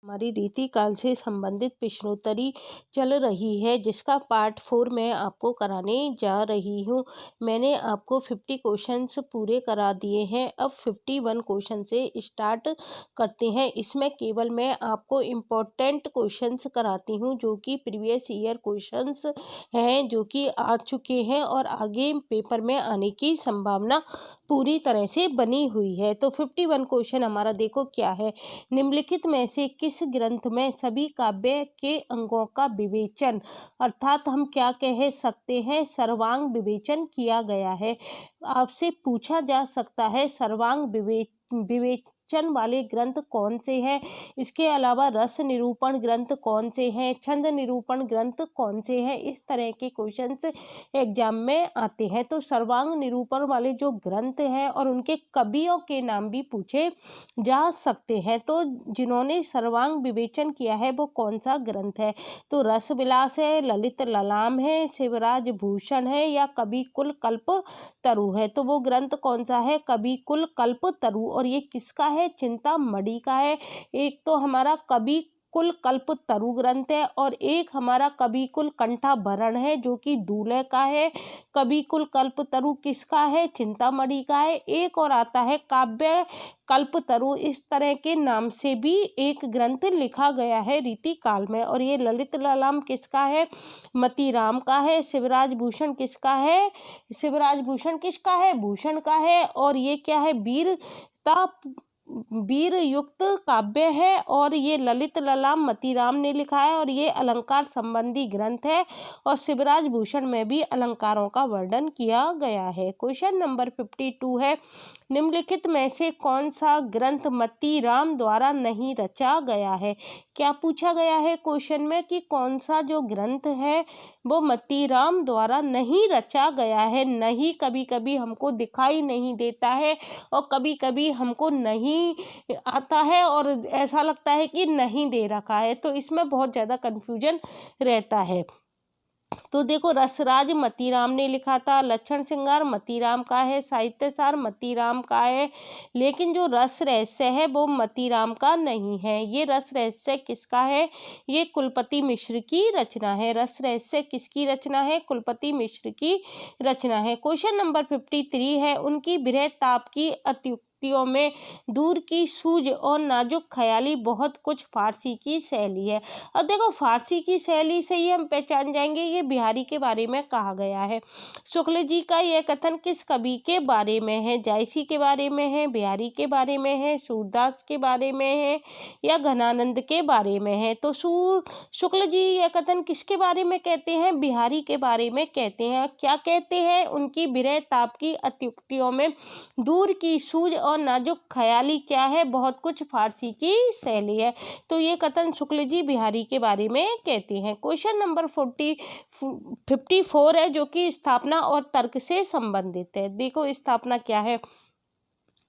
हमारी रीतिकाल से संबंधित प्रश्नोत्तरी चल रही है, जिसका पार्ट 4 मैं आपको कराने जा रही हूँ। मैंने आपको 50 क्वेश्चंस पूरे करा दिए हैं। अब 51 क्वेश्चन से स्टार्ट करते हैं। इसमें केवल मैं आपको इम्पोर्टेंट क्वेश्चंस कराती हूँ, जो कि प्रीवियस ईयर क्वेश्चंस हैं, जो कि आ चुके हैं और आगे पेपर में आने की संभावना पूरी तरह से बनी हुई है। तो 51 क्वेश्चन हमारा देखो क्या है। निम्नलिखित में से किस ग्रंथ में सभी काव्य के अंगों का विवेचन, अर्थात हम क्या कह सकते हैं, सर्वांग विवेचन किया गया है। आपसे पूछा जा सकता है सर्वांग विवेचन वाले ग्रंथ कौन से हैं, इसके अलावा रस निरूपण ग्रंथ कौन से हैं, छंद निरूपण ग्रंथ कौन से हैं। इस तरह के क्वेश्चंस एग्जाम में आते हैं। तो सर्वांग निरूपण वाले जो ग्रंथ हैं और उनके कवियों के नाम भी पूछे जा सकते हैं। तो जिन्होंने सर्वांग विवेचन किया है वो कौन सा ग्रंथ है, तो रस विलास है, ललित ललाम है, शिवराज भूषण है या कवि कुल कल्प तरु है। तो वो ग्रंथ कौन सा है, कवि कुल कल्प तरु। और ये किसका है, चिंतामणि का है। एक तो हमारा कवि कुल कल्प तरु ग्रंथ है और एक हमारा कवि कुल कंठाभरण है, जो कि दूल्हे का है। कवि कुल कल्प तरु किसका है, चिंतामणि का है। एक और आता है काव्य कल्पतरु, इस तरह के नाम से भी एक ग्रंथ लिखा गया है रीतिकाल में। और ये ललित ललाम किसका है, मतीराम का है। शिवराज भूषण किसका है, शिवराज भूषण किसका है, भूषण का है। और ये क्या है, वीर युक्त काव्य है और ये ललित ललाम मतीराम ने लिखा है और ये अलंकार संबंधी ग्रंथ है और शिवराज भूषण में भी अलंकारों का वर्णन किया गया है। क्वेश्चन नंबर 52 है, निम्नलिखित में से कौन सा ग्रंथ मतीराम द्वारा नहीं रचा गया है। क्या पूछा गया है क्वेश्चन में कि कौन सा जो ग्रंथ है वो मतीराम द्वारा नहीं रचा गया है। नहीं कभी कभी हमको दिखाई नहीं देता है और कभी कभी हमको नहीं आता है और ऐसा लगता है कि नहीं दे रखा है, तो इसमें बहुत ज़्यादा कन्फ्यूजन रहता है। तो देखो, रसराज मतीराम ने लिखा था, लक्षण श्रृंगार मतीराम का है, साहित्यसार मतीराम का है, लेकिन जो रस रहस्य है वो मतीराम का नहीं है। ये रस रहस्य किसका है, ये कुलपति मिश्र की रचना है। रस रहस्य किसकी रचना है, कुलपति मिश्र की रचना है। क्वेश्चन नंबर 53 है, उनकी विरह ताप की अत्युक्तियों में दूर की सूझ और नाजुक ख्याली बहुत कुछ फारसी की शैली है। अब देखो, फारसी की शैली से ही हम पहचान जाएंगे ये बिहारी के बारे में कहा गया है। शुक्ल जी का यह कथन किस कवि के बारे में है, जायसी के बारे में है, बिहारी के बारे में है, सूरदास के बारे में है या घनानंद के बारे में है। तो शुक्ल जी यह कथन किसके बारे में कहते हैं, बिहारी के बारे में कहते हैं। क्या कहते हैं, उनकी विरह ताप की अत्युक्तियों में दूर की सूझ और नाजुक ख्याली क्या है, बहुत कुछ फारसी की शैली है। तो ये कथन शुक्ल जी बिहारी के बारे में कहते हैं। क्वेश्चन नंबर 54 है, जो कि स्थापना और तर्क से संबंधित है। देखो, स्थापना क्या है,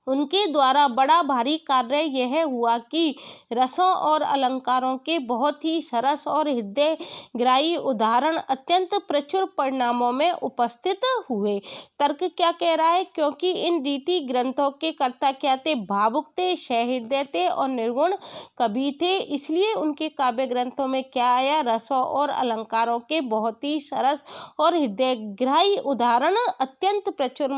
उनके द्वारा बड़ा भारी कार्य यह हुआ कि रसों और अलंकारों के बहुत ही सरस और हृदय ग्राही उदाहरण अत्यंत प्रचुर परिणामों में उपस्थित हुए। तर्क क्या कह रहा है, क्योंकि इन रीति ग्रंथों के कर्ता क्या थे, भावुक थे, सहृदय थे और निर्गुण कवि थे, इसलिए उनके काव्य ग्रंथों में क्या आया, रसों और अलंकारों के बहुत ही सरस और हृदय ग्राही उदाहरण अत्यंत प्रचुर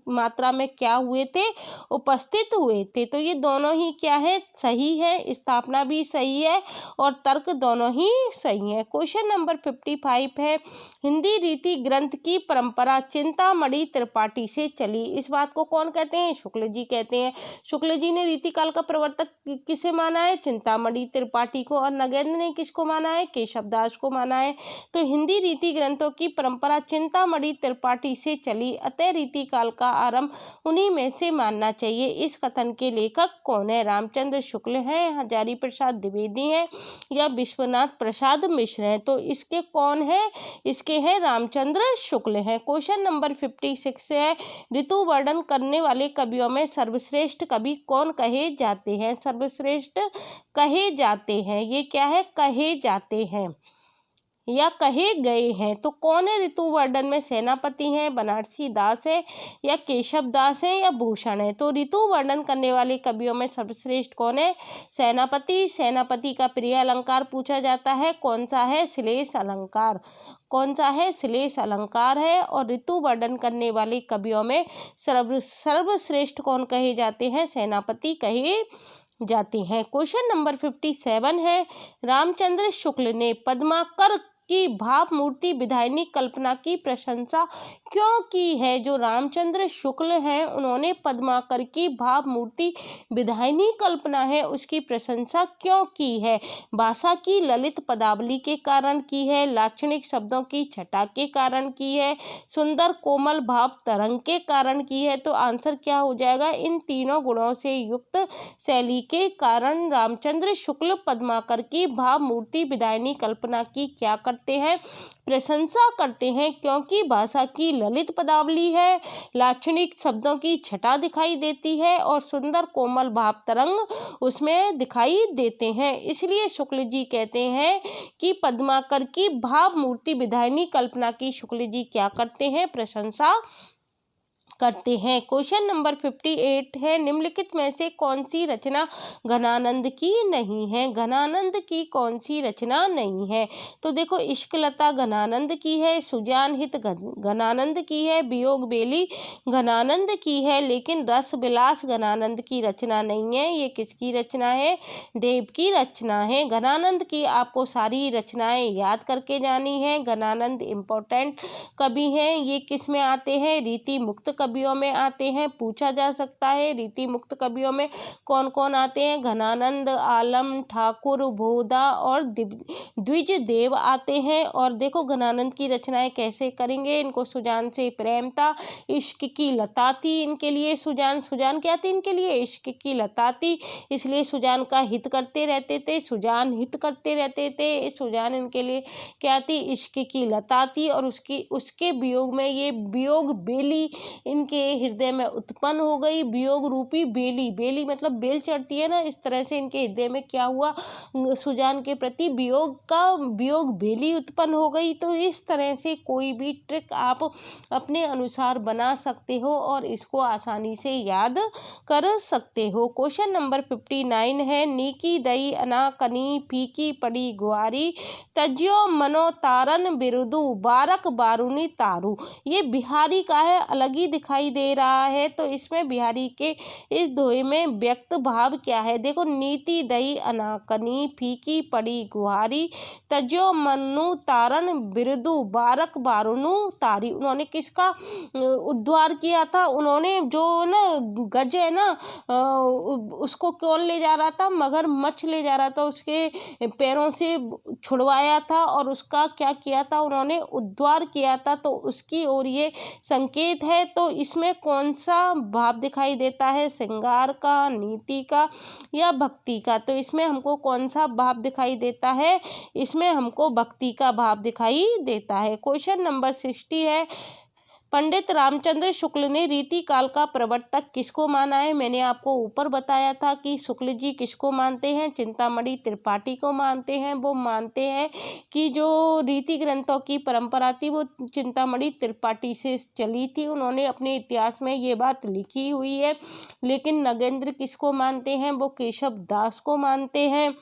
मात्रा में क्या हुए थे, उपस्थित हुए थे। तो ये दोनों ही क्या है, सही है, स्थापना भी सही है और तर्क दोनों ही सही है। क्वेश्चन नंबर 55 है, हिंदी रीति ग्रंथ की परंपरा चिंतामणि त्रिपाठी से चली। इस बात को कौन कहते हैं, शुक्ल जी कहते हैं। शुक्ल जी ने रीतिकाल का प्रवर्तक किसे माना है, चिंतामणि त्रिपाठी को, और नगेंद्र ने किसको माना है, केशवदास को माना है। तो हिंदी रीति ग्रंथों की परंपरा चिंतामणि त्रिपाठी से चली, अतः रीतिकाल का आरंभ उन्हीं में से मानना चाहिए। इस कथन के लेखक कौन है, रामचंद्र शुक्ल हैं, हजारी प्रसाद द्विवेदी हैं या विश्वनाथ प्रसाद मिश्र हैं। तो इसके कौन है, इसके हैं रामचंद्र शुक्ल हैं। क्वेश्चन नंबर 56 है, ऋतु वर्णन करने वाले कवियों में सर्वश्रेष्ठ कवि कौन कहे जाते हैं, सर्वश्रेष्ठ कहे जाते हैं, ये क्या है, कहे जाते हैं। या कहे गए हैं। तो कौन है ऋतुवर्धन में? सेनापति हैं, बनारसी दास है, या केशव दास है, या भूषण है। तो ऋतुवर्धन करने वाले कवियों में सर्वश्रेष्ठ कौन है? सेनापति। सेनापति का प्रिय अलंकार पूछा जाता है, कौन सा है? श्लेष अलंकार। कौन सा है? श्लेष अलंकार है। और ऋतुवर्धन करने वाले कवियों में सर्वश्रेष्ठ कौन कहे जाते हैं? सेनापति कहे जाते हैं। क्वेश्चन नंबर 57 है, रामचंद्र शुक्ल ने पद्माकर की भाव मूर्ति विधायिनी कल्पना की प्रशंसा क्यों की है? जो रामचंद्र शुक्ल हैं उन्होंने पद्माकर की भाव मूर्ति विधायिनी कल्पना है उसकी प्रशंसा क्यों की है? भाषा की ललित पदावली के कारण की है, लाक्षणिक शब्दों की छटा के कारण की है, सुंदर कोमल भाव तरंग के कारण की है। तो आंसर क्या हो जाएगा? इन तीनों गुणों से युक्त शैली के कारण रामचंद्र शुक्ल पद्माकर की भाव मूर्ति विधायिनी कल्पना की क्या करते हैं? प्रशंसा करते हैं, क्योंकि भाषा की ललित पदावली है, लाक्षणिक शब्दों की छटा दिखाई देती है और सुंदर कोमल भाव तरंग उसमें दिखाई देते हैं। इसलिए शुक्ल जी कहते हैं कि पद्माकर की भाव मूर्ति विधायिनी कल्पना की शुक्ल जी क्या करते हैं? प्रशंसा करते हैं। क्वेश्चन नंबर 58 है, निम्नलिखित में से कौन सी रचना घनानंद की नहीं है? घनानंद की कौन सी रचना नहीं है? तो देखो, इश्कलता घनानंद की है, सुजान हित घनानंद की है, वियोग बेली घनानंद की है, लेकिन रस विलास घनानंद की रचना नहीं है। ये किसकी रचना है? देव की रचना है। घनानंद की आपको सारी रचनाएं याद करके जानी है। घनानंद इम्पोर्टेंट कवि हैं। ये किस में आते हैं? रीति मुक्त कवियों में आते हैं। पूछा जा सकता है रीति मुक्त कवियों में कौन कौन आते हैं? घनानंद, आलम, ठाकुर, भोदा और द्विज देव आते हैं। और देखो, घनानंद की रचनाएं कैसे करेंगे? इनको सुजान से प्रेम था, इश्क की लता थी इनके लिए। सुजान क्या थी इनके लिए? इश्क की लता थी, इसलिए सुजान का हित करते रहते थे। सुजान हित करते रहते थे। सुजान इनके लिए क्या थी? इश्क की लता थी। और उसके वियोग में ये वियोग बेली इनके हृदय में उत्पन्न हो गई। वियोग रूपी बेली मतलब बेल चढ़ती है ना, इस तरह से इनके हृदय में क्या हुआ? सुजान के प्रति वियोग बेली उत्पन्न हो गई। तो इस तरह से कोई भी ट्रिक आप अपने अनुसार बना सकते हो और इसको आसानी से याद कर सकते हो। क्वेश्चन नंबर 59 है, नीकी दई अनाकनी फीकी पड़ी गुआरी तज्यो मनो तारन बिरुदु बारक बारूनी तारू। ये बिहारी का है, अलग ही दिखाई दे रहा है। तो इसमें बिहारी के इस दोहे में व्यक्त भाव क्या है? देखो, नीति दई अनाकनी फीकी पड़ी गुहारी तज्यो मनु तारन बिरुदु बारक बारूनु तारी। उन्होंने किसका उद्धार किया था? उन्होंने जो ना गज है ना, उसको कौन ले जा रहा था? मगरमच्छ ले जा रहा था, उसके पैरों से छुड़वाया था और उसका क्या किया था? उन्होंने उद्धार किया था। तो उसकी ओर ये संकेत है। तो इसमें कौन सा भाव दिखाई देता है? श्रृंगार का, नीति का या भक्ति का? तो इसमें हमको कौन सा भाव दिखाई देता है? इसमें हमको भक्ति का भाव दिखाई देता है। क्वेश्चन नंबर 60 है, पंडित रामचंद्र शुक्ल ने रीति काल का प्रवर्तक किसको माना है? मैंने आपको ऊपर बताया था कि शुक्ल जी किसको मानते हैं? चिंतामणि त्रिपाठी को मानते हैं। वो मानते हैं कि जो रीति ग्रंथों की परंपरा थी वो चिंतामणि त्रिपाठी से चली थी। उन्होंने अपने इतिहास में ये बात लिखी हुई है। लेकिन नगेंद्र किसको मानते हैं? वो केशव दास को मानते हैं।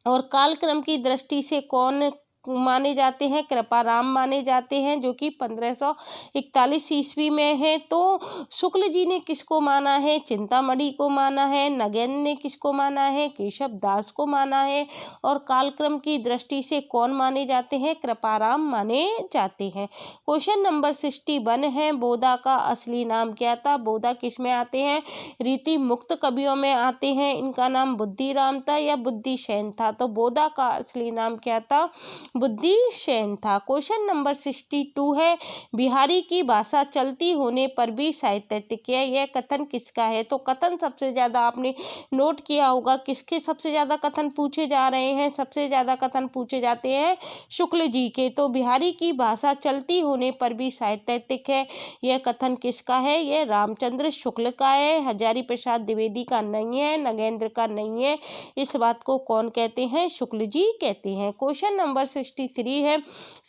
और कालक्रम की दृष्टि से कौन माने जाते हैं? कृपाराम माने जाते हैं, जो कि 1541 ईस्वी में है। तो शुक्ल जी ने किसको माना है? चिंतामणि को माना है। नगेंद्र ने किसको माना है? केशव दास को माना है। और कालक्रम की दृष्टि से कौन माने जाते हैं? कृपाराम माने जाते हैं। क्वेश्चन नंबर 61 है, बोधा का असली नाम क्या था? बोधा किस में आते हैं? रीति मुक्त कवियों में आते हैं। इनका नाम बुद्धिराम था या बुद्धिसेन था? तो बोधा का असली नाम क्या था? बुद्धिसेन था। क्वेश्चन नंबर 62 है, बिहारी की भाषा चलती होने पर भी साहित्यिक है, यह कथन किसका है? तो कथन सबसे ज्यादा आपने नोट किया होगा, किसके सबसे ज्यादा कथन पूछे जा रहे हैं? सबसे ज्यादा कथन पूछे जाते हैं शुक्ल जी के। तो बिहारी की भाषा चलती होने पर भी साहित्यिक है, यह कथन किसका है? यह रामचंद्र शुक्ल का है, हजारी प्रसाद द्विवेदी का नहीं है, नगेंद्र का नहीं है। इस बात को कौन कहते हैं? शुक्ल जी कहते हैं। क्वेश्चन नंबर 63 है,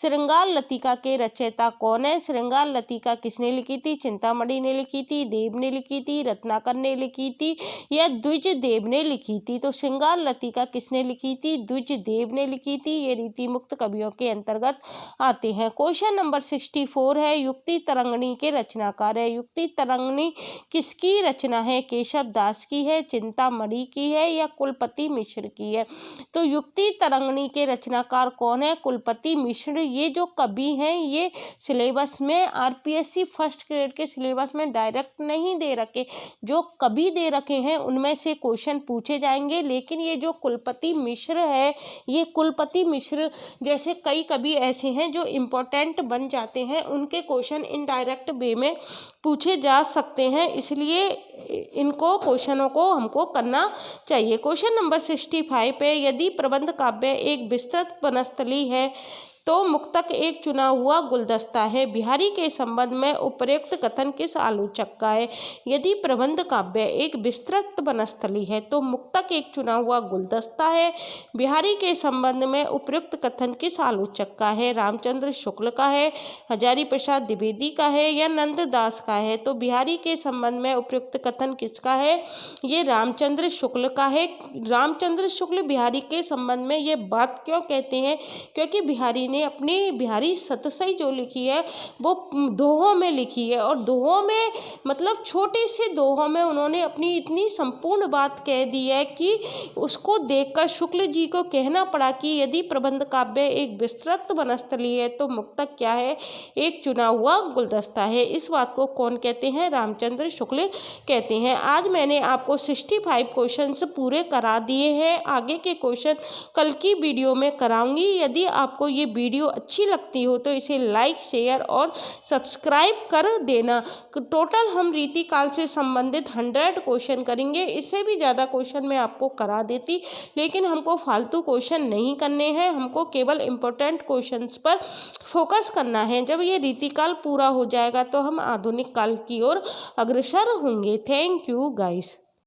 श्रृंगार लतिका के रचयिता कौन है? श्रृंगार लतिका किसने लिखी थी? चिंतामणि ने लिखी थी, देव ने लिखी थी, रत्नाकर ने लिखी थी या द्विज देव ने लिखी थी? तो श्रृंगार लतिका किसने लिखी थी? द्विज देव ने लिखी थी। ये रीति मुक्त कवियों के अंतर्गत आते हैं। क्वेश्चन नंबर 64 है, युक्ति तरंगिणी के रचनाकार है। युक्ति तरंगिणी किसकी रचना है? केशव दास की है, चिंतामणि की है या कुलपति मिश्र की है? तो युक्ति तरंगिणी के रचनाकार कौन है? कुलपति मिश्र। ये जो कवि हैं ये सिलेबस में आरपीएससी फर्स्ट ग्रेड के सिलेबस में डायरेक्ट नहीं दे रखे, जो कवि दे रखे हैं उनमें से क्वेश्चन पूछे जाएंगे। लेकिन ये जो कुलपति मिश्र है, ये कुलपति मिश्र जैसे कई कवि ऐसे हैं जो इम्पोर्टेंट बन जाते हैं, उनके क्वेश्चन इनडायरेक्ट वे में पूछे जा सकते हैं, इसलिए इनको क्वेश्चनों को हमको करना चाहिए। क्वेश्चन नंबर 65 पे, यदि प्रबंध काव्य एक विस्तृत वनस्थली है तो मुक्तक एक चुना हुआ गुलदस्ता है। बिहारी के संबंध में उपर्युक्त कथन किस आलोचक का है? यदि प्रबंध काव्य एक विस्तृत वनस्थली है तो मुक्तक एक चुना हुआ गुलदस्ता है। बिहारी के संबंध में उपर्युक्त कथन किस आलोचक का है? रामचंद्र शुक्ल का है, हजारी प्रसाद द्विवेदी का है या नंददास का है? तो बिहारी के संबंध में उपर्युक्त कथन किसका है? ये रामचंद्र शुक्ल का है। रामचंद्र शुक्ल बिहारी के संबंध में ये बात क्यों कहते हैं? क्योंकि बिहारी ने अपनी बिहारी सतसई जो लिखी है वो दोहों में लिखी है, और दोहों में मतलब छोटे से दोहों में उन्होंने अपनी इतनी संपूर्ण बात कह दी है कि उसको देखकर शुक्ल जी को कहना पड़ा कि यदि प्रबंध काव्य एक विस्तृत वनस्थली है तो मुक्तक क्या है? एक चुना हुआ गुलदस्ता है। इस बात को कौन कहते हैं? रामचंद्र शुक्ल कहते हैं। आज मैंने आपको 65 क्वेश्चंस पूरे करा दिए हैं। आगे के क्वेश्चन कल की वीडियो में कराऊंगी। यदि आपको ये वीडियो अच्छी लगती हो तो इसे लाइक, शेयर और सब्सक्राइब कर देना। टोटल हम रीतिकाल से संबंधित 100 क्वेश्चन करेंगे। इससे भी ज़्यादा क्वेश्चन मैं आपको करा देती, लेकिन हमको फालतू क्वेश्चन नहीं करने हैं, हमको केवल इम्पोर्टेंट क्वेश्चंस पर फोकस करना है। जब ये रीतिकाल पूरा हो जाएगा तो हम आधुनिक काल की ओर अग्रसर होंगे। Thank you guys.